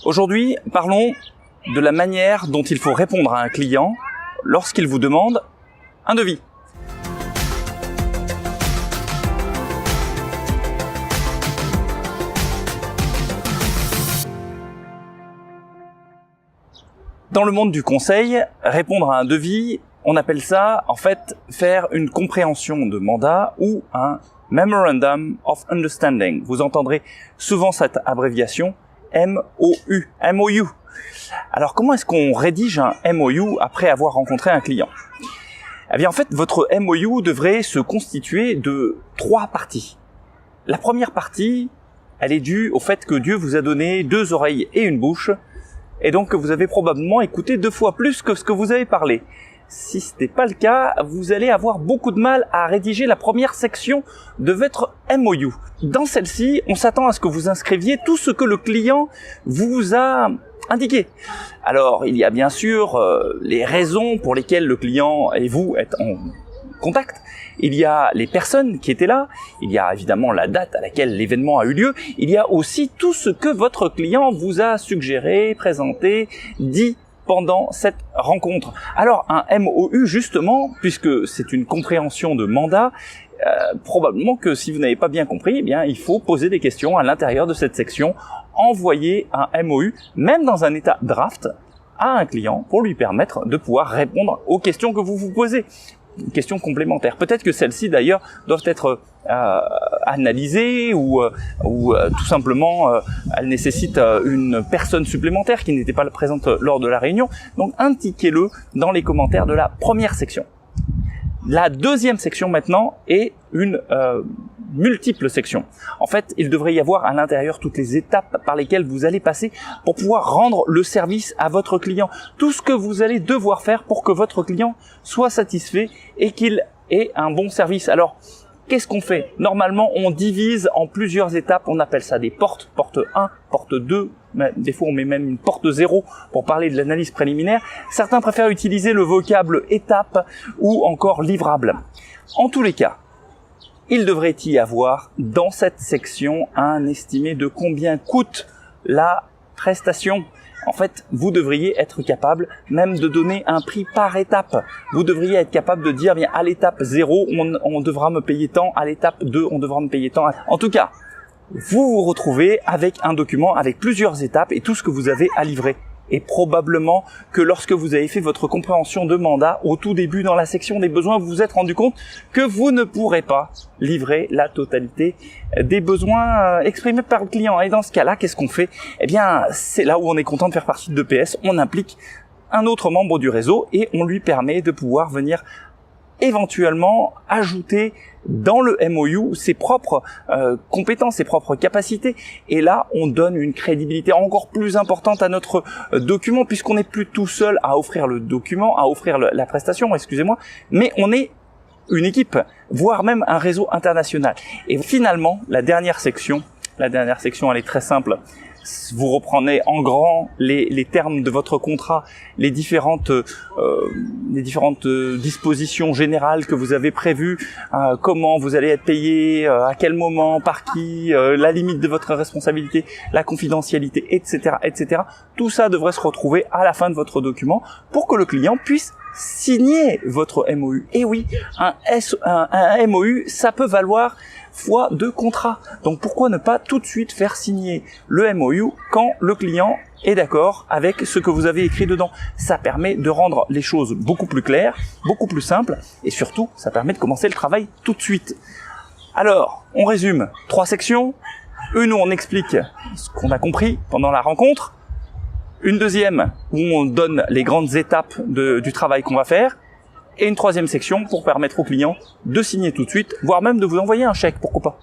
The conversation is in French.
Aujourd'hui, parlons de la manière dont il faut répondre à un client lorsqu'il vous demande un devis. Dans le monde du conseil, répondre à un devis, on appelle ça en fait faire une compréhension de mandat ou un Memorandum of Understanding. Vous entendrez souvent cette abréviation MOU. Alors comment est-ce qu'on rédige un MOU après avoir rencontré un client? Eh bien en fait, votre MOU devrait se constituer de 3 parties. La première partie, elle est due au fait que Dieu vous a donné 2 oreilles et une bouche, et donc que vous avez probablement écouté 2 fois plus que ce que vous avez parlé. Si ce n'est pas le cas, vous allez avoir beaucoup de mal à rédiger la première section de votre MOU. Dans celle-ci, on s'attend à ce que vous inscriviez tout ce que le client vous a indiqué. Alors, il y a bien sûr les raisons pour lesquelles le client et vous êtes en contact. Il y a les personnes qui étaient là. Il y a évidemment la date à laquelle l'événement a eu lieu. Il y a aussi tout ce que votre client vous a suggéré, présenté, dit pendant cette rencontre. Alors un MOU justement, puisque c'est une compréhension de mandat, probablement que si vous n'avez pas bien compris, eh bien il faut poser des questions à l'intérieur de cette section, envoyer un MOU, même dans un état draft, à un client pour lui permettre de pouvoir répondre aux questions que vous vous posez. Une question complémentaire. Peut-être que celles-ci d'ailleurs doivent être analysées ou tout simplement elles nécessitent une personne supplémentaire qui n'était pas présente lors de la réunion. Donc indiquez-le dans les commentaires de la première section. La deuxième section maintenant est une multiple section. En fait, il devrait y avoir à l'intérieur toutes les étapes par lesquelles vous allez passer pour pouvoir rendre le service à votre client. Tout ce que vous allez devoir faire pour que votre client soit satisfait et qu'il ait un bon service. Alors, qu'est-ce qu'on fait? Normalement, on divise en plusieurs étapes. On appelle ça des portes. Porte 1, porte 2. Des fois, on met même une porte 0 pour parler de l'analyse préliminaire. Certains préfèrent utiliser le vocable étape ou encore livrable. En tous les cas, il devrait y avoir dans cette section un estimé de combien coûte la prestation. En fait, vous devriez être capable même de donner un prix par étape. Vous devriez être capable de dire, bien, à l'étape 0, on devra me payer tant, à l'étape 2, on devra me payer tant. En tout cas, vous vous retrouvez avec un document avec plusieurs étapes et tout ce que vous avez à livrer. Et probablement que lorsque vous avez fait votre compréhension de mandat, au tout début dans la section des besoins, vous vous êtes rendu compte que vous ne pourrez pas livrer la totalité des besoins exprimés par le client. Et dans ce cas-là, qu'est-ce qu'on fait? Eh bien, c'est là où on est content de faire partie de PS. On implique un autre membre du réseau et on lui permet de pouvoir venir éventuellement ajouter dans le MOU ses propres compétences, ses propres capacités. Et là, on donne une crédibilité encore plus importante à notre document, puisqu'on n'est plus tout seul à offrir le document, à offrir la prestation, excusez-moi, mais on est une équipe, voire même un réseau international. Et finalement, la dernière section, elle est très simple. Vous reprenez en grand les termes de votre contrat, les différentes dispositions générales que vous avez prévues, comment vous allez être payé, à quel moment, par qui, la limite de votre responsabilité, la confidentialité, etc., etc. Tout ça devrait se retrouver à la fin de votre document pour que le client puisse signer votre MOU. Et oui, un MOU, ça peut valoir fois 2 contrats. Donc pourquoi ne pas tout de suite faire signer le MOU quand le client est d'accord avec ce que vous avez écrit dedans? Ça permet de rendre les choses beaucoup plus claires, beaucoup plus simples, et surtout, ça permet de commencer le travail tout de suite. Alors, on résume 3 sections. Une où on explique ce qu'on a compris pendant la rencontre. Une deuxième où on donne les grandes étapes du travail qu'on va faire. Et une 3e section pour permettre au client de signer tout de suite, voire même de vous envoyer un chèque, pourquoi pas.